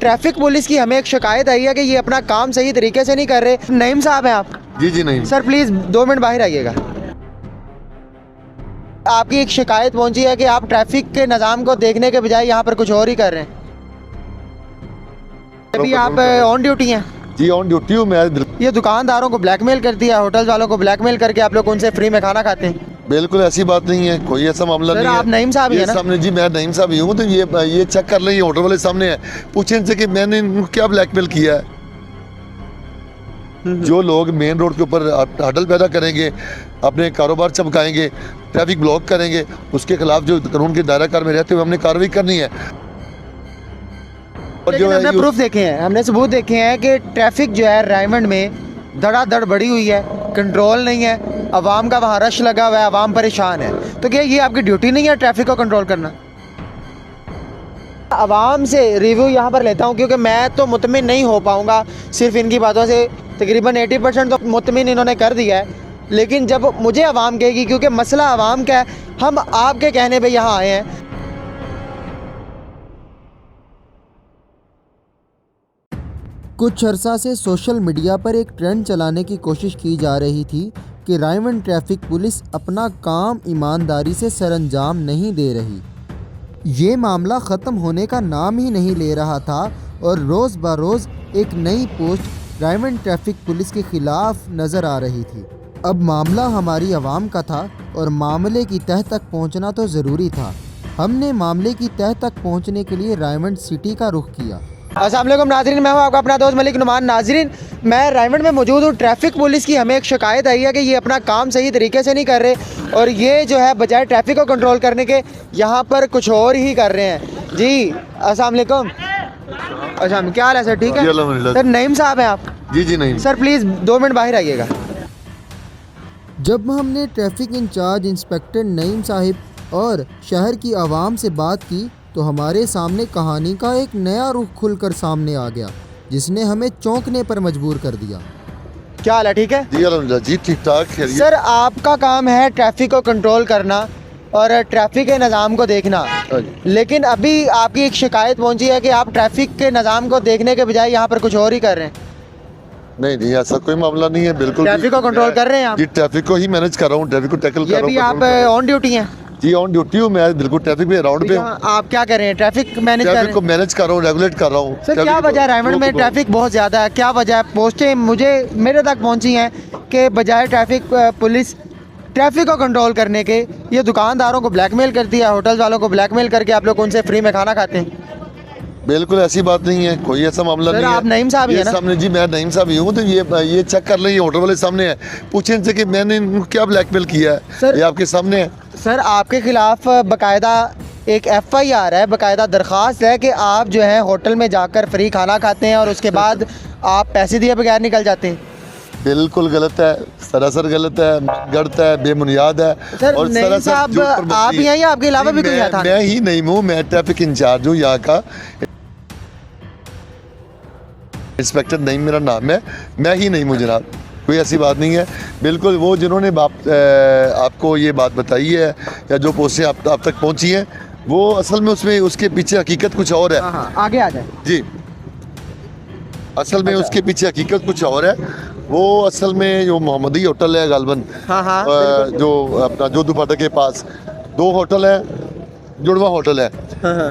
Traffic police की हमें एक शिकायत आई है कि ये अपना काम सही तरीके से नहीं कर रहे। नईम साहब हैं आप? जी जी नहीं सर प्लीज़ 2 मिनट बाहर आइएगा। आपकी एक शिकायत पहुंची है कि आप ट्रैफिक के निज़ाम को देखने के बजाय यहाँ पर कुछ और ही कर रहे हैं। अभी आप ऑन ड्यूटी हैं? जी ऑन ड्यूटी हूँ मैं। ये दुकानदारों को ब्लैकमेल कर दिया, होटल वालों को ब्लैकमेल करके आप लोग उनसे फ्री में खाना खाते हैं। बिल्कुल ऐसी बात नहीं है, कोई ऐसा मामला नहीं है। आप नईम साहब ही है ना? सामने जी मैं नईम साहब ही हूँ। तो ये चेक कर लें, ये होटल वाले सामने है, पूछें इनसे कि मैंने इनको क्या ब्लैकमेल किया है। जो लोग मेन रोड के ऊपर हडल पैदा करेंगे, अपने कारोबार चमकाएंगे, ट्रैफिक ब्लॉक करेंगे, उसके खिलाफ जो कानून के दायरा कार में रहते हुए हमने कार्रवाई करनी है। और जो हमने प्रूफ देखे हैं, हमने सबूत देखे हैं कि ट्रैफिक जो है रायमंड में धड़ाधड़ बढ़ी हुई है, कंट्रोल नहीं है, अवाम का वहाँ रश लगा हुआ है, अवाम परेशान है। तो क्या ये आपकी ड्यूटी नहीं है ट्रैफिक को कंट्रोल करना? अवाम से रिव्यू यहाँ पर लेता हूँ क्योंकि मैं तो मुतमिन नहीं हो पाऊँगा सिर्फ इनकी बातों से। तकरीबन 80% तो मुतमिन इन्होंने कर दिया है, लेकिन जब मुझे अवाम कहेगी, क्योंकि मसला अवाम का है, हम आपके कहने पे यहाँ आए हैं। कुछ अरसा से सोशल मीडिया पर एक ट्रेंड चलाने की कोशिश की जा रही थी कि रायमंड ट्रैफिक पुलिस अपना काम ईमानदारी से सरअंजाम नहीं दे रही। ये मामला ख़त्म होने का नाम ही नहीं ले रहा था और रोज़ ब रोज़ एक नई पोस्ट रायमंड ट्रैफिक पुलिस के ख़िलाफ़ नज़र आ रही थी। अब मामला हमारी आवाम का था और मामले की तह तक पहुंचना तो ज़रूरी था। हमने मामले की तह तक पहुंचने के लिए रायमंड सिटी का रुख किया। अस्सलाम वालेकुम नाज़रीन, मैं हूं आपका अपना दोस्त मलिक नुमान। नाज़रीन, मैं रायमंड में मौजूद हूं। ट्रैफिक पुलिस की हमें एक शिकायत आई है कि ये अपना काम सही तरीके से नहीं कर रहे और ये जो है बजाय ट्रैफिक को कंट्रोल करने के यहाँ पर कुछ और ही कर रहे हैं। जी अस्सलाम वालेकुम। अच्छा, क्या हाल है सर? ठीक है सर। नईम साहब हैं आप? जी जी नहीं सर प्लीज़ 2 मिनट बाहर आइएगा। जब हमने traffic in-charge inspector Naeem sahib और शहर की आवाम से बात की तो हमारे सामने कहानी का एक नया रुख खुलकर सामने आ गया, जिसने हमें चौंकने पर मजबूर कर दिया। क्या हाल है? ठीक है जी ठीक ठाक। सर आपका काम है ट्रैफिक को कंट्रोल करना और ट्रैफिक के निज़ाम को देखना, लेकिन अभी आपकी एक शिकायत पहुंची है कि आप ट्रैफिक के निज़ाम को देखने के बजाय यहाँ पर कुछ और ही कर रहे हैं। नहीं ऐसा कोई मामला नहीं है। बिल्कुल ट्रैफिक को कंट्रोल कर रहे हैं आप? जी ट्रैफिक को ही मैनेज कर रहा हूँ, ट्रैफिक को टैकल कर रहा हूँ। ये भी आप ऑन ड्यूटी हैं? जी ऑन ड्यूटी हूँ मैं, बिल्कुल ट्रैफिक में राउंड पे हूँ। आप क्या कर रहे हैं? ट्रैफिक मैनेज कर रहे हैं? को मैनेज कर रहा हूँ, रेगुलेट कर रहा हूँ। सर क्या वजह है रायमंड में ट्रैफिक बहुत ज़्यादा है? क्या वजह है? पोस्टें मेरे तक पहुँची हैं कि बजाय ट्रैफिक पुलिस ट्रैफिक को कंट्रोल करने के ये दुकानदारों को ब्लैकमेल करती है, होटल वालों को ब्लैकमेल करके आप लोग उनसे फ्री में खाना खाते हैं। बिल्कुल ऐसी बात नहीं है, कोई ऐसा मामला नहीं है। आप नईम साहब ही है ना? सामने जी मैं नईम साहब ही हूँ। तो ये चेक कर लें, ये होटल वाले सामने है, पूछें इनसे कि मैंने इनको क्या ब्लैकमेल किया है। ये आपके सामने है। सर आपके खिलाफ बाकायदा एक FIR है, बाकायदा दरख्वास्त है कि आप जो है होटल में जाकर फ्री खाना खाते हैं और उसके बाद आप पैसे दिए बगैर निकल जाते हैं। बिल्कुल गलत है, सरासर गलत है, गलत है, बेबुनियाद है। सर और नईम साहब आप ही हैं या आपके अलावा भी कोई है? मैं ही नहीं हूँ, मैं ट्रैफिक इंचार्ज हूँ यहाँ का, इंस्पेक्टर नईम मेरा नाम है। मैं ही नहीं हूँ जनाब, कोई ऐसी बात नहीं है। बिल्कुल वो जिन्होंने आपको ये बात बताई है या जो पोस्टें आप तक पहुँची हैं, वो असल में उसमें उसके पीछे हकीकत कुछ और है। आगे आ जाए जी। असल में उसके पीछे हकीकत कुछ और है। वो असल में जो मोहम्मदी होटल है गालबन, जो अपना जो दुपाटा के पास 2 होटल है, जुड़वा होटल है,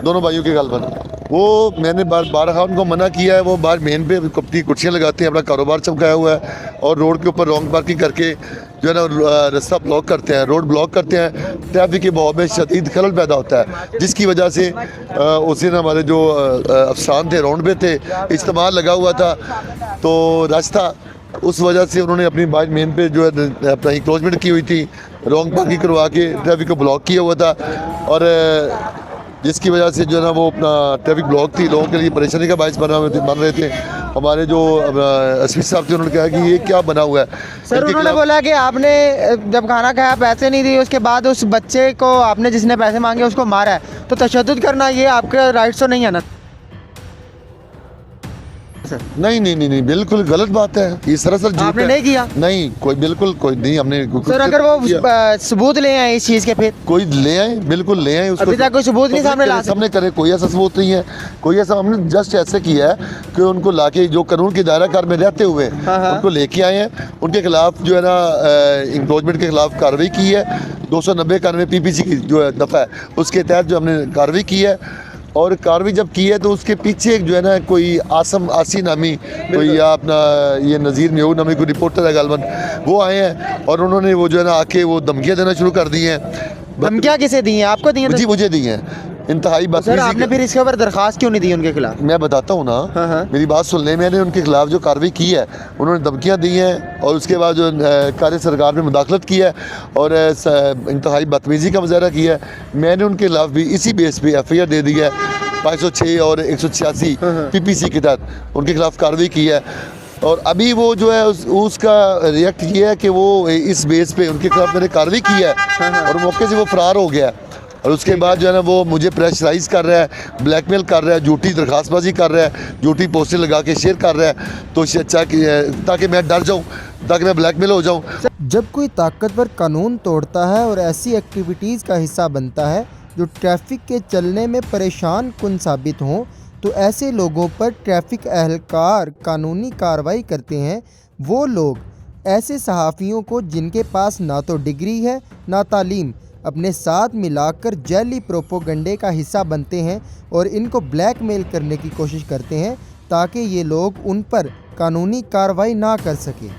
दोनों भाइयों के गालबन। वो मैंने बारहा उनको मना किया है। वो बाहर मेन पे अपनी कुर्सियाँ लगाते हैं, अपना कारोबार चमकाया हुआ है और रोड के ऊपर रॉन्ग पार्किंग करके जो है ना रास्ता ब्लॉक करते हैं, रोड ब्लॉक करते हैं। ट्रैफिक के बहाव में शदीद खलल पैदा होता है, जिसकी वजह से उस दिन हमारे जो अफसरान थे राउंड पे थे, इज्तिमा लगा हुआ था, तो रास्ता उस वजह से उन्होंने अपनी बाइक मेन पे जो है अपना इंक्रोचमेंट की हुई थी, रॉन्ग पार्किंग करवा के ट्रैफिक को ब्लॉक किया हुआ था और जिसकी वजह से जो है ना वो अपना ट्रैफिक ब्लॉक थी, लोगों के लिए परेशानी का बायस बन रहे थे। हमारे जो एसपी साहब थे उन्होंने कहा कि ये क्या बना हुआ है। सर उन्होंने बोला कि आपने जब खाना खाया पैसे नहीं दिए, उसके बाद उस बच्चे को आपने जिसने पैसे मांगे उसको मारा है, तो तशद्दुद करना ये आपके राइट्स तो नहीं है ना? नहीं नहीं नहीं नहीं, बिल्कुल गलत बात है, ये सरासर झूठ आपने है। नहीं किया? नहीं, कोई बिल्कुल कोई नहीं, हमने सर अगर वो सबूत ले आए इस चीज़ के, फिर कोई ले आए, बिल्कुल ले आए उसको। अभी तक कोई सबूत नहीं सामने ला सके। सामने करे, कोई ऐसा सबूत नहीं है, कोई ऐसा। हमने जस्ट ऐसे किया है कि उनको लाके जो कानून के दायरा कार में रहते हुए उनको लेके आए हैं, उनके खिलाफ जो है ना इंक्रोचमेंट के खिलाफ कार्रवाई की है, 290 PPC की जो है दफ़ा है उसके तहत जो हमने कार्रवाई की है। और कार्रवाई जब की है तो उसके पीछे एक जो है ना कोई आसी नामी कोई या अपना ये नज़ीर मेहू नामी कोई रिपोर्टर है गालबन, वो आए हैं और उन्होंने वो जो है ना आके वो धमकियाँ देना शुरू कर दी हैं। धमकियाँ किसे दी हैं? आपको दी हैं? जी मुझे दी हैं, इंतहाई सर आपने बदतमीजी। फिर इसके ऊपर दरखास्त क्यों नहीं दी उनके खिलाफ? मैं बताता हूँ ना, मेरी बात सुन ले। मैंने उनके खिलाफ जो कार्रवाई की है, उन्होंने धमकियाँ दी हैं और उसके बाद जो कार्य सरकार ने मुदाखलत की है और इंतहाई बदतमीजी का मुजाहरा किया है। मैंने उनके खिलाफ भी इसी बेस पे FIR दे दी है, 506 और 186 PPC के तहत उनके खिलाफ कार्रवाई की है। और अभी वो जो है उसका रिएक्ट किया है कि वो इस बेस पे उनके खिलाफ मैंने कार्रवाई की है और मौके से वो फरार हो गया है। और उसके बाद जो है ना वो मुझे प्रेशराइज कर रहा है, ब्लैकमेल कर रहा है, झूठी दरखास्तबाजी कर रहा है, झूठी पोस्टर लगा के शेयर कर रहा है, तो अच्छा ताकि मैं डर जाऊँ, ताकि मैं ब्लैकमेल हो जाऊँ। जब कोई ताकतवर कानून तोड़ता है और ऐसी एक्टिविटीज़ का हिस्सा बनता है जो ट्रैफिक के चलने में परेशान कुन साबित हों, तो ऐसे लोगों पर ट्रैफिक अहलकार कानूनी कार्रवाई करते हैं। वो लोग ऐसे सहाफ़ियों को जिनके पास ना तो डिग्री है ना तालीम, अपने साथ मिलाकर जैली प्रोपोगंडे का हिस्सा बनते हैं और इनको ब्लैकमेल करने की कोशिश करते हैं ताकि ये लोग उन पर कानूनी कार्रवाई ना कर सकें।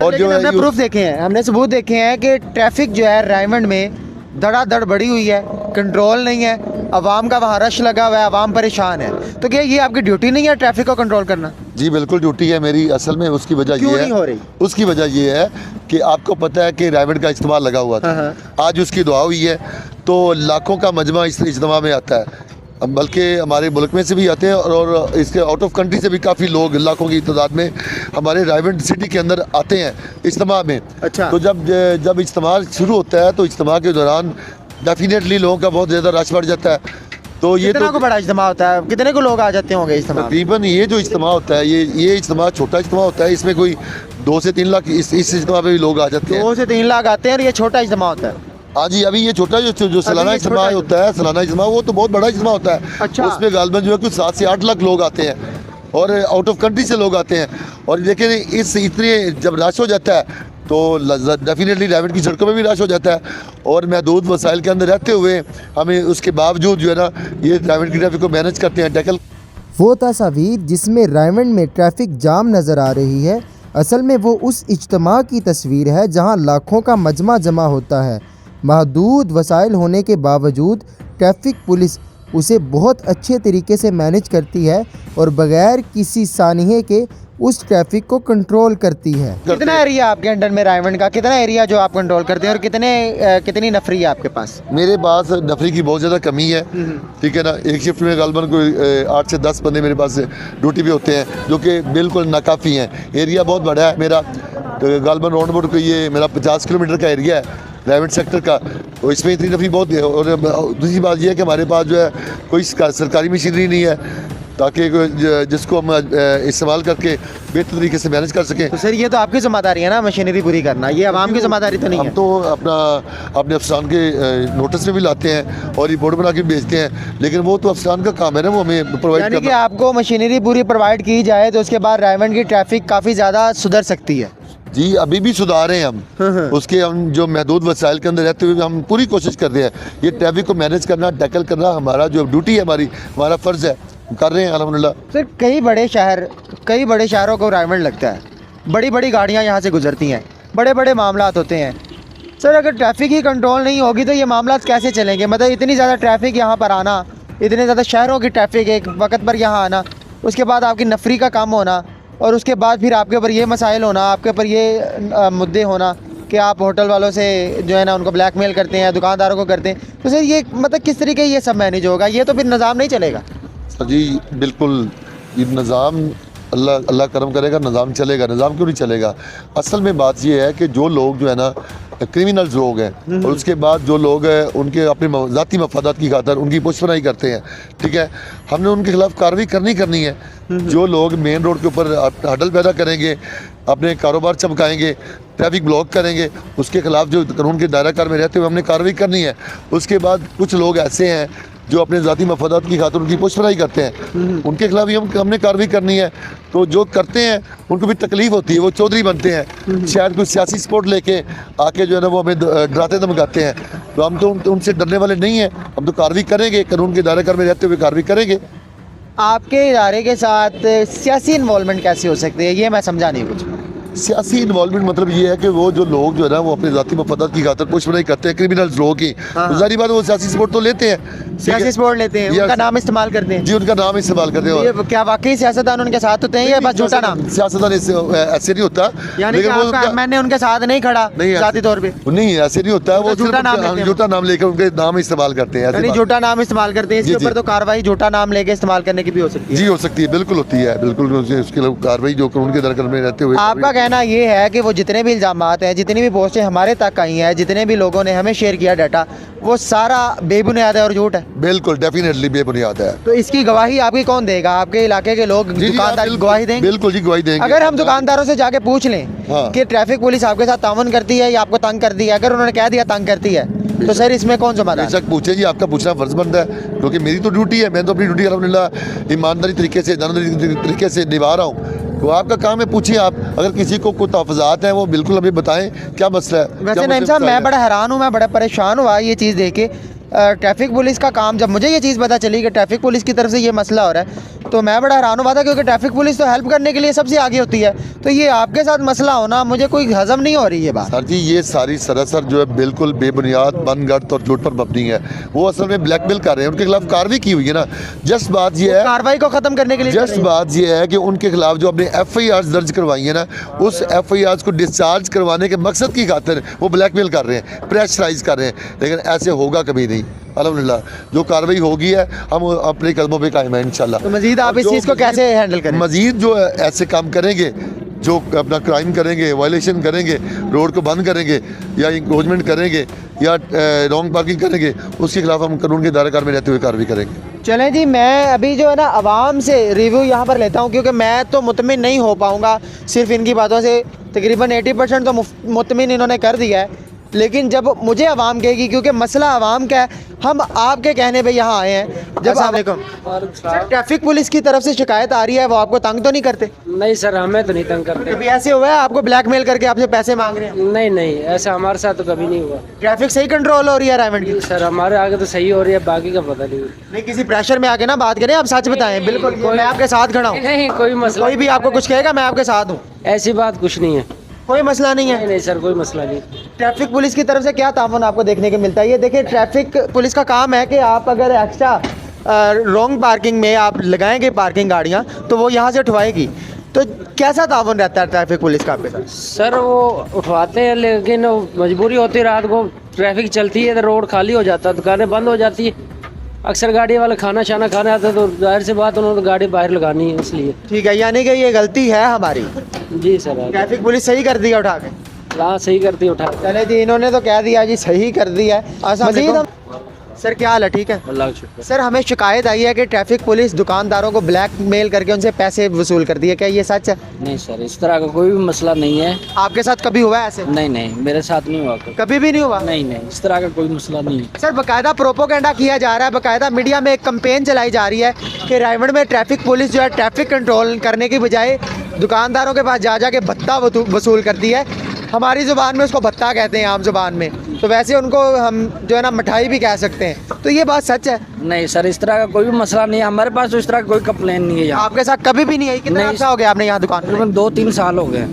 और जो हमने प्रूफ देखे हैं, हमने सबूत देखे हैं कि ट्रैफिक जो है रायमंड में धड़ाधड़ बढ़ी हुई है, कंट्रोल नहीं है, आवाम का वहाँ रश लगा हुआ है, आवाम परेशान है। तो क्या ये आपकी ड्यूटी नहीं है ट्रैफिक को कंट्रोल करना? जी बिल्कुल ड्यूटी है मेरी। असल में उसकी वजह क्यों ये नहीं है, हो रही? उसकी वजह ये है कि आपको पता है कि रायमंड का इज्तिमा लगा हुआ था, आज उसकी दुआ हुई है, तो लाखों का मजमा इस इज्तिमा में आता है, बल्कि हमारे मुल्क में से भी आते हैं और इसके आउट ऑफ कंट्री से भी काफ़ी लोग लाखों की तादाद में हमारे रायमंड सिटी के अंदर आते हैं इज्तिमा में। अच्छा। तो जब इज्तिमा शुरू होता है तो इज्तिमा के दौरान डेफिनेटली लोगों का बहुत ज़्यादा रश बढ़ जाता है। तो ये कितना तो को बड़ा इज्तिमा होता है, कितने को लोग आ जाते होंगे इज्तिमा में? तकरीबन ये जो इज्तिमा होता है ये इज्तिमा छोटा इज्तिमा होता है, इसमें कोई 2 से 3 लाख इस इज्तिमा पे भी लोग आ जाते हैं। 2 से 3 लाख आते हैं और ये छोटा इज्तिमा होता है? हाँ जी, अभी ये छोटा जो सालाना ये इज्तिमा छोटा होता है, सालाना इज्तिमा वो तो बहुत बड़ा इज्तिमा होता है। अच्छा। उसमें गालबन जो है कुछ 7 से 8 लाख लोग आते हैं और आउट ऑफ कंट्री से लोग आते हैं। और लेकिन इस इतने जब रश हो जाता है तो डेफिनेटली रायमंड की सड़कों में भी रश हो जाता है और महदूद वसाइल के अंदर रहते हुए हमें उसके बावजूद जो है ना ये रायमंड की ट्रैफिक को मैनेज करते हैं, टैकल। वो तस्वीर जिसमें रायमंड में ट्रैफिक जाम नज़र आ रही है, असल में वो उस इज्तिमा की तस्वीर है जहां लाखों का मजमा जमा होता है। महदूद वसाइल होने के बावजूद ट्रैफिक पुलिस उसे बहुत अच्छे तरीके से मैनेज करती है और बगैर किसी सानिये के उस ट्रैफिक को कंट्रोल करती है। कितना एरिया आपके अंडर में रायमंड का, कितना एरिया जो आप कंट्रोल करते हैं और कितनी नफरी है आपके पास? मेरे पास नफरी की बहुत ज़्यादा कमी है, ठीक है ना। एक शिफ्ट में गालबन कोई 8 से 10 बंदे मेरे पास ड्यूटी पे होते हैं जो कि बिल्कुल नाकाफ़ी हैं। एरिया बहुत बड़ा है मेरा, तो गालबन राउंड अबाउट को ये मेरा 50 किलोमीटर का एरिया है रायमंड सेक्टर का, तो इसमें इतनी नफरी बहुत है। और दूसरी बात यह है कि हमारे पास जो है कोई सरकारी मशीनरी नहीं है ताकि जिसको हम इस्तेमाल करके बेहतर तरीके से मैनेज कर सकें। तो सर ये तो आपकी जिम्मेदारी है ना मशीनरी पूरी करना, ये आवाम की जिम्मेदारी तो नहीं है? हम तो अपने अफसरान के नोटिस में भी लाते हैं और रिपोर्ट बना के भेजते हैं, लेकिन वो तो अफसरान का काम है ना, वो हमें प्रोवाइड यानी कि करना। आपको मशीनरी पूरी प्रोवाइड की जाए तो उसके बाद रायमंड की ट्रैफिक काफ़ी ज़्यादा सुधर सकती है। जी अभी भी सुधार हैं हम उसके, हम जो महदूद वसाइल के अंदर रहते हुए हम पूरी कोशिश कर रहे हैं। ये ट्रैफिक को मैनेज करना, टैकल करना हमारा जो ड्यूटी है, हमारा फ़र्ज़ है, कर रहे हैं अल्हम्दुलिल्लाह। सर कई बड़े शहरों को रायमंड लगता है, बड़ी बड़ी गाड़ियाँ यहाँ से गुजरती हैं, बड़े बड़े मामलात होते हैं। सर अगर ट्रैफिक ही कंट्रोल नहीं होगी तो ये मामलात कैसे चलेंगे? मतलब इतनी ज़्यादा ट्रैफिक यहाँ पर आना, इतने ज़्यादा शहरों की ट्रैफिक एक वक्त पर यहाँ आना, उसके बाद आपकी नफरी का काम होना और उसके बाद फिर आपके ऊपर ये मसाइल होना, आपके ऊपर ये मुद्दे होना कि आप होटल वालों से जो है ना उनको ब्लैकमेल करते हैं, दुकानदारों को करते हैं। तो सर ये मतलब किस तरीके ये सब मैनेज होगा? ये तो फिर निज़ाम नहीं चलेगा। जी बिल्कुल, ये निज़ाम अल्लाह करम करेगा, निज़ाम चलेगा। निज़ाम क्यों नहीं चलेगा? असल में बात ये है कि जो लोग जो है ना क्रिमिनल्स लोग हैं और उसके बाद जो लोग हैं उनके अपने ज़ाती मफादात की खातर उनकी पुष्पनाई करते हैं, ठीक है। हमने उनके खिलाफ कार्रवाई करनी है। जो लोग मेन रोड के ऊपर हडल पैदा करेंगे, अपने कारोबार चमकाएंगे, ट्रैफिक ब्लॉक करेंगे, उसके खिलाफ जो कानून के दायरा कार में रहते हुए हमने कार्रवाई करनी है। उसके बाद कुछ लोग ऐसे हैं जो अपने ज़ाती मफादात की खातिर उनकी पुष्पनाई करते हैं, उनके खिलाफ भी हमने कार्रवाई करनी है। तो जो करते हैं उनको भी तकलीफ होती है, वो चौधरी बनते हैं, शायद कोई सियासी सपोर्ट लेके आके जो है ना वो हमें डराते धमकाते हैं। तो हम तो उनसे डरने वाले नहीं हैं, हम तो कार्रवाई करेंगे, कानून के दायरे कार में रहते हुए कार्रवाई करेंगे। आपके इदारे के साथ सियासी इन्वॉल्वमेंट कैसे हो सकती है, ये मैं समझा नहीं कुछ। सियासी इन्वॉल्वमेंट मतलब ये है कि वो जो लोग जो है ना वो अपने ज़ाती मफादात की खातिर पुष्पनाई करते हैं, क्रिमिनल्स लोग की, तो जाहिर बात है वो सियासी सपोर्ट तो लेते हैं, सियासी सपोर्ट लेते हैं, उनका नाम इस्तेमाल करते हैं। जी, उनका नाम इस्तेमाल करते हैं। ये क्या वाकई सियासतदान उनके साथ होते हैं या बस झूठा नाम? सियासतदान ऐसे नहीं होता, यानी कि आपका मैंने उनके साथ नहीं खड़ा ज़ाती तौर पे? नहीं, ऐसे नहीं होता है। वो झूठा नाम लेकर उनके नाम इस्तेमाल करते हैं, यानी झूठा नाम इस्तेमाल करते हैं। इसके ऊपर तो कार्रवाई झूठा नाम लेके इस्तेमाल करने की भी हो सकती है। जी, हो सकती है, बिल्कुल होती है, बिल्कुल उसके लिए कार्रवाई जो कानून के दायरे में रहते हुए। आपका कहना ये है कि वो जितने भी इल्ज़ामात हैं, जितनी भी पोस्टें हमारे तक आई हैं, जितने भी लोगों ने हमें शेयर किया डाटा, वो सारा बेबुनियाद है और झूठ है? बिल्कुल, डेफिनेटली बेबुनियाद है। तो इसकी गवाही आपकी कौन देगा? आपके इलाके के लोग, दुकानदार गवाही देंगे? बिल्कुल जी, गवाही देंगे। अगर हम दुकानदारों से जाके पूछ लें कि ट्रैफिक पुलिस आपके साथ ताउन करती है या आपको तंग करती है, अगर उन्होंने कह दिया तंग करती है, तो सर इसमें कौन ज़िम्मेदार? बेशक पूछे जी, आपका पूछना फर्ज बनता है, क्योंकि मेरी तो ड्यूटी है, मैं तो अपनी ड्यूटी अल्हम्दुलिल्लाह ईमानदारी तरीके से, ईमानदारी तरीके से निभा रहा हूँ। तो आपका काम है, पूछिए आप। अगर किसी को कुछ तहफ़्फ़ुज़ात हैं वो बिल्कुल हमें बताएं, क्या मसला है। वैसे नईम साहब, मैं बड़ा हैरान हूँ, मैं बड़ा परेशान हुआ ये चीज़ देख के। ट्रैफिक पुलिस का काम, जब मुझे ये चीज़ पता चली कि ट्रैफिक पुलिस की तरफ से ये मसला हो रहा है, तो मैं बड़ा हैरान हुआ था, क्योंकि ट्रैफिक पुलिस तो हेल्प करने के लिए सबसे आगे होती है। तो ये आपके साथ मसला होना मुझे कोई हजम नहीं हो रही है बात। सर जी, ये सारी सरासर जो है बिल्कुल बेबुनियाद, मनगढ़ंत और झूठ पर मबनी है। वो असल में ब्लैकमेल कर रहे हैं, उनके खिलाफ कार्रवाई की हुई है ना। जस्ट बात ये है, कार्रवाई को ख़त्म करने के लिए, जस्ट बात ये है कि उनके खिलाफ जो अपने FIR दर्ज करवाई है ना, उस FIR को डिस्चार्ज करवाने के मकसद की खातिर वो ब्लैकमेल कर रहे हैं, प्रेशराइज कर रहे हैं। लेकिन ऐसे होगा कभी नहीं। अल्हम्दुलिल्लाह जो कार्रवाई होगी है, हम अपने कदमों पे कायम हैं इंशाल्लाह। तो मजीद आप इस चीज़ को कैसे हैंडल करें? मजीद जो ऐसे काम करेंगे, जो अपना क्राइम करेंगे, वायलेशन करेंगे, रोड को बंद करेंगे या इंक्रोचमेंट करेंगे या रॉन्ग पार्किंग करेंगे, उसके खिलाफ हम कानून के दायरे में रहते हुए कार्रवाई करेंगे। चलें जी, मैं अभी जो है ना आवाम से रिव्यू यहाँ पर लेता हूँ, क्योंकि मैं तो मुतमिन नहीं हो पाऊँगा सिर्फ इनकी बातों से। तकरीबन 80% तो मुतमिन इन्होंने कर दिया है, लेकिन जब मुझे आवाम कहेगी, क्योंकि मसला आवाम का है, हम आपके कहने पे यहाँ आए हैं। जब ट्रैफिक पुलिस की तरफ से शिकायत आ रही है, वो आपको तंग तो नहीं करते? नहीं सर, हमें तो नहीं तंग करते। कभी ऐसे हुआ है आपको ब्लैकमेल करके आपसे पैसे मांग रहे हैं? नहीं नहीं, ऐसा हमारे साथ तो कभी नहीं हुआ। ट्रैफिक सही कंट्रोल हो रही है रायमंड की? सर हमारे आगे तो सही हो रही है, बाकी का पता नहीं। नहीं, किसी प्रेशर में आके ना बात करें, आप सच बताएं। बिल्कुल, मैं आपके साथ खड़ा हूँ। नहीं, कोई मसला, कोई भी आपको कुछ कहेगा, मैं आपके साथ हूँ। ऐसी बात कुछ नहीं है, कोई मसला नहीं है? नहीं सर, कोई मसला नहीं। ट्रैफिक पुलिस की तरफ से क्या ताउन आपको देखने को मिलता है? ये देखिए, ट्रैफिक पुलिस का काम है कि आप अगर एक्स्ट्रा रॉन्ग पार्किंग में आप लगाएंगे पार्किंग गाड़ियाँ, तो वो यहाँ से उठवाएगी। तो कैसा ताउन रहता है ट्रैफिक पुलिस का आपके साथ? सर वो उठवाते हैं, लेकिन मजबूरी होती है, रात को ट्रैफिक चलती है तो रोड खाली हो जाता है, दुकानें बंद हो जाती है। अक्सर गाड़ी वाले खाना शाना खाने आते हैं, तो जाहिर सी बात उन्होंने तो गाड़ी बाहर लगानी है, इसलिए। ठीक है, यानी कि ये गलती है हमारी? जी सर, ट्रैफिक पुलिस सही कर दिया उठा के? हाँ, सही करती है उठा। चले जी, इन्होंने तो कह दिया जी सही कर दिया है। मजीद हम सर, क्या हाल है? ठीक है, अल्लाह का शुक्र। सर, हमें शिकायत आई है कि ट्रैफिक पुलिस दुकानदारों को ब्लैकमेल करके उनसे पैसे वसूल करती है, क्या ये सच है? नहीं सर, इस तरह का कोई भी मसला नहीं है। आपके साथ कभी हुआ है ऐसे? नहीं नहीं, मेरे साथ नहीं हुआ। कभी भी नहीं हुआ? नहीं नहीं, इस तरह का कोई मसला नहीं है। सर, बाकायदा प्रोपोगेंडा किया जा रहा है, बाकायदा मीडिया में एक कंपेन चलाई जा रही है कि रायमंड में ट्रैफिक पुलिस जो है ट्रैफिक कंट्रोल करने की बजाय दुकानदारों के पास जा के भत्ता वसूल करती है। हमारी ज़ुबान में उसको भत्ता कहते हैं, आम ज़ुबान में, तो वैसे उनको हम जो है ना मिठाई भी कह सकते हैं। तो ये बात सच है? नहीं सर, इस तरह का कोई भी मसला नहीं है हमारे पास, तो इस तरह का कोई कंप्लेन नहीं है यहाँ। आपके साथ कभी भी नहीं आई? कितना अर्सा हो गया आपने यहाँ दुकान? तकरीबन 2-3 साल हो गए।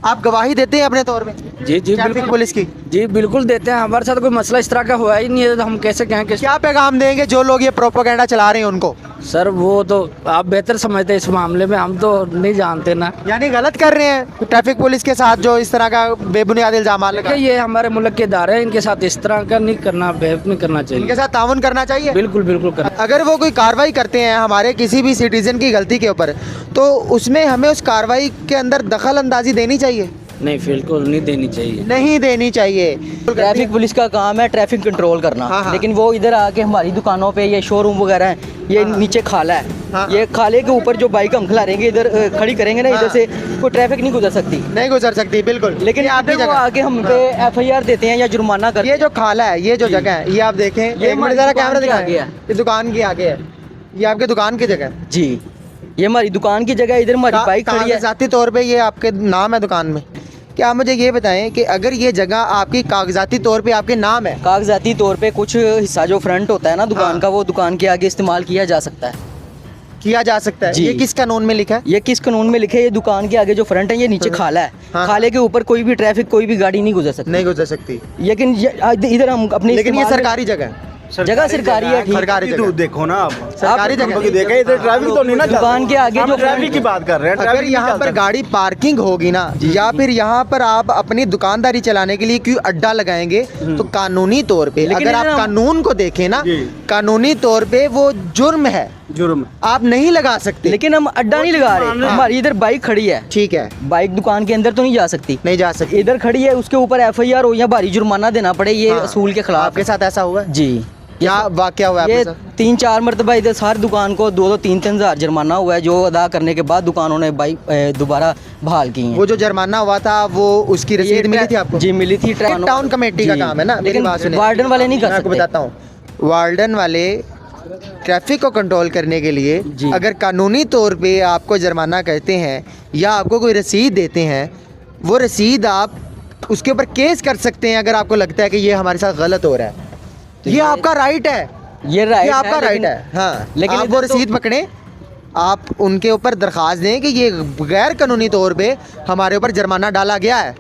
आप गवाही देते हैं अपने तौर पे? जी जी, ट्रैफिक पुलिस की? जी बिल्कुल देते हैं। हमारे साथ कोई मसला इस तरह का हुआ ही नहीं है, तो हम कैसे कहें कि क्या पैगाम देंगे जो लोग ये प्रोपोगेंडा चला रहे हैं उनको? सर वो तो आप बेहतर समझते हैं इस मामले में, हम तो नहीं जानते ना। यानी गलत कर रहे हैं ट्रैफिक पुलिस के साथ जो इस तरह का बेबुनियाद इल्जाम लगा? ये हमारे मुल्क के इदारे हैं, इनके साथ इस तरह का नहीं करना, बिहेव नहीं करना चाहिए। इनके साथ ताउन करना चाहिए? बिल्कुल बिल्कुल करना। अगर वो कोई कार्रवाई करते हैं हमारे किसी भी सिटीजन की गलती के ऊपर, तो उसमें हमें उस कार्रवाई के अंदर दखल अंदाजी देनी चाहिए? नहीं बिल्कुल नहीं देनी चाहिए। नहीं देनी चाहिए। ट्रैफिक पुलिस का काम है ट्रैफिक कंट्रोल करना। हाँ, हाँ। लेकिन वो इधर आके हमारी दुकानों पे ये शोरूम वगैरह है, ये नीचे खाला है, हाँ। ये खाले के ऊपर जो बाइक हम खिलाएंगे इधर खड़ी करेंगे ना, इधर से कोई ट्रैफिक नहीं गुजर सकती। नहीं गुजर सकती, बिल्कुल। लेकिन ये आपकी इधर वो जगह, आके हम पे FIR देते हैं या जुर्माना करते ये जो खाला है, ये जो जगह है, ये आप देखें, एक मिनट हमारी जरा दुकान कैमरा के दिखाएं, आगे है। ये दुकान के आगे है, ये आपके दुकान की जगह है। जी, ये हमारी दुकान की जगह है, इधर हमारी बाइक खड़ी है। कागजाती तौर पे ये आपके नाम है दुकान में। क्या आप मुझे ये बताएं कि अगर ये जगह आपकी कागजाती तौर पे आपके नाम है, कागजाती तौर पे कुछ हिस्सा जो फ्रंट होता है ना दुकान हाँ। का, वो दुकान के आगे इस्तेमाल किया जा सकता है। किया जा सकता है, जी। ये किस कानून में लिखा है? ये किस कानून में लिखे है? ये दुकान के आगे जो फ्रंट है, ये नीचे खाला है, हाँ। खाले के ऊपर कोई भी ट्रैफिक कोई भी गाड़ी नहीं गुजर सकती। नहीं गुजर सकती, लेकिन इधर हम अपनी लेकिन ये इस्तेमाल में- सरकारी जगह है, जगह सरकारी है, ठीक। सरकारी जगह, देखो ना आप सरकारी जगह। देखा इधर ट्रैफिक तो नहीं ना चलता। दुकान के आगे हम जो ट्रैफिक की बात कर रहे हैं। अगर ट्रैफिक यहाँ नहीं पर चलता। गाड़ी पार्किंग होगी ना, या फिर यहाँ पर आप अपनी दुकानदारी चलाने के लिए क्यों अड्डा लगाएंगे, तो कानूनी तौर पे लेकिन अगर आप इधर हम- कानून को देखें ना, जी। कानूनी तौर पे वो जुर्म है, जुर्म आप नहीं लगा सकते। लेकिन हम अड्डा नहीं लगा रहे, हमारी इधर बाइक खड़ी है, ठीक है, बाइक दुकान के अंदर तो नहीं जा सकती, नहीं जा सकते। इधर खड़ी है, उसके ऊपर FIR हो या भारी जुर्माना देना पड़े, ये हाँ। असूल के खिलाफ आपके साथ ऐसा हुआ है? जी। क्या वाकया हुआ है ये आपके साथ? 3-4 मरतबा इधर सारी दुकान को 2-3 हज़ार जुर्माना हुआ है, जो अदा करने के बाद दुकानों ने बाइक दोबारा बहाल की है। वो जो जुर्माना हुआ था, वो उसकी रसीद मिली थी आपको? जी मिली थी। ये टाउन कमेटी का जी। काम है ना, मेरी लेकिन बात सुनिए। वार्डन वाले नहीं कर मैं आपको सकते। बताता हूँ, वार्डन वाले ट्रैफिक को कंट्रोल करने के लिए जी। अगर कानूनी तौर पे आपको जुर्माना करते हैं या आपको कोई रसीद देते हैं, वो रसीद आप उसके ऊपर केस कर सकते हैं अगर आपको लगता है कि ये हमारे साथ गलत हो रहा है। ये आपका राइट है, ये राइट ये आपका राइट लेकिन- है। हाँ, लेकिन आप वो इधर तो- रसीद पकड़ें, आप उनके ऊपर दरख्वास्त दें कि ये गैर कानूनी तौर पे हमारे ऊपर जुर्माना डाला गया है,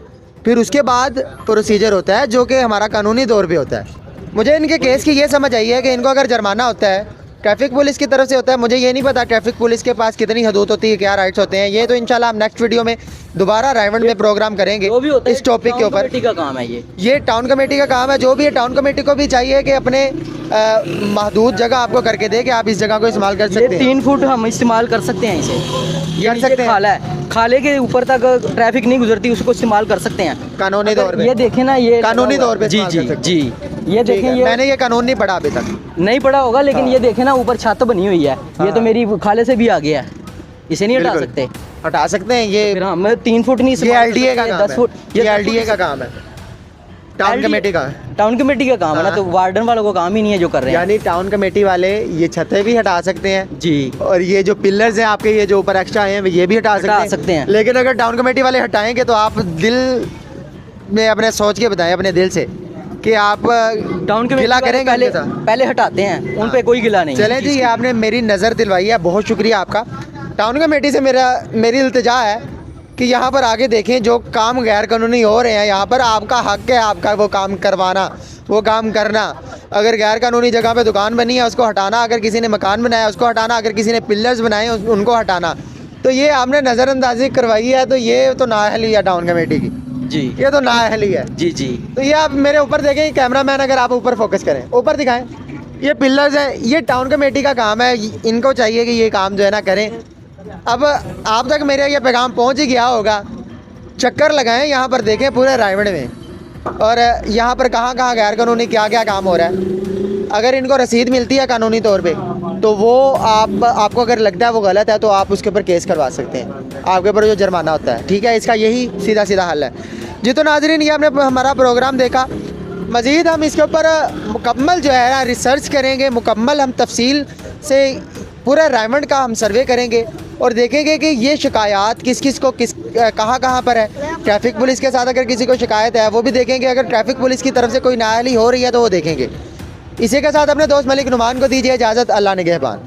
फिर उसके बाद प्रोसीजर होता है जो कि हमारा कानूनी तौर पे होता है। मुझे इनके केस की ये समझ आई है कि इनको अगर जुर्माना होता है ट्रैफिक पुलिस की तरफ से होता है, मुझे ये नहीं पता ट्रैफिक पुलिस के पास कितनी हदूद होती है, क्या राइट्स होते हैं। ये तो इंशाल्लाह हम नेक्स्ट वीडियो में दोबारा रायवंड में प्रोग्राम करेंगे जो भी होता है इस टॉपिक के टाउन ऊपर। कमेटी का काम है ये टाउन कमेटी का काम है, जो भी है टाउन कमेटी को भी चाहिए कि अपने महदूद जगह आपको करके दे कि आप इस जगह को इस्तेमाल कर ये सकते हैं। 3 फुट हम इस्तेमाल कर सकते हैं इसे, ये कर नीचे सकते हैं। खाला है, खाले के ऊपर तक ट्रैफिक नहीं गुजरती, उसको इस्तेमाल कर सकते हैं कानूनी तौर पे ये देखें ना, ये कानूनी तौर पे जी इस्तेमाल जी कर सकते जी, ये ठीक देखें, है। ये मैंने ये कानून नहीं पढ़ा अभी तक। नहीं पड़ा होगा, लेकिन ये देखें ना ऊपर छत बनी हुई है, ये तो मेरी खाले से भी आ गया है, इसे नहीं हटा बिल्कुल। सकते। हटा सकते हैं ये फिर हम 3 फुट नहीं ये इस्तेमाल कर LDA का सकते, काम 10 फुट है, ये LDA का काम है, टाउन कमेटी का है। टाउन कमेटी का काम है ना, हाँ। तो वार्डन वालों को काम ही नहीं है जो कर रहे हैं। यानी टाउन कमेटी वाले ये छतें भी हटा सकते हैं जी, और ये जो पिलर्स हैं आपके, ये जो ऊपर एक्स्ट्रा हैं, ये भी हटा सकते हैं। लेकिन अगर टाउन कमेटी वाले हटाएंगे तो आप दिल में अपने सोच के बताएं, अपने दिल से, कि आप टाउन कमेटी गिला वाले करेंगे पहले उनके साथ? पहले हटाते हैं, उन पे कोई गिला नहीं है। चलें जी, ये आपने मेरी नज़र दिलवाई है, बहुत शुक्रिया आपका। टाउन कमेटी से मेरी इल्तिजा है कि यहाँ पर आगे देखें, जो काम गैर कानूनी हो रहे हैं यहाँ पर, आपका हक है आपका वो काम करवाना, वो काम करना। अगर गैर कानूनी जगह पे दुकान बनी है उसको हटाना, अगर किसी ने मकान बनाया उसको हटाना, अगर किसी ने पिलर्स बनाए उनको हटाना, तो ये आपने नज़रअंदाजी करवाई है, तो ये तो नाअहली है टाउन कमेटी की, जी ये तो नाअहली है। जी जी, तो ये आप मेरे ऊपर देखें, कैमरामैन अगर आप ऊपर फोकस करें, ऊपर दिखाएं, ये पिलर्स हैं, ये टाउन कमेटी का काम है, इनको चाहिए कि ये काम जो है ना करें। अब आप तक मेरा ये पैगाम पहुंच ही गया होगा, चक्कर लगाएं यहाँ पर, देखें पूरे रायवंड में, और यहाँ पर कहाँ कहाँ गैर कानूनी क्या क्या काम हो रहा है। अगर इनको रसीद मिलती है कानूनी तौर पे, तो वो आपको अगर लगता है वो गलत है, तो आप उसके ऊपर केस करवा सकते हैं, आपके ऊपर जो जुर्माना होता है, ठीक है। इसका यही सीधा सीधा हल है जी। तो नाज़रीन, ये आपने हमारा प्रोग्राम देखा, मज़ीद हम इसके ऊपर मुकम्मल जो है ना रिसर्च करेंगे, मुकम्मल हम तफसील से पूरे रायवंड का हम सर्वे करेंगे और देखेंगे कि ये शिकायत किस किस को कहाँ कहाँ पर है। ट्रैफिक पुलिस के साथ अगर किसी को शिकायत है वो भी देखेंगे, अगर ट्रैफिक पुलिस की तरफ से कोई नाअहली हो रही है तो वो देखेंगे। इसी के साथ अपने दोस्त मलिक नुमान को दीजिए इजाज़त। अल्लाह निगहबान।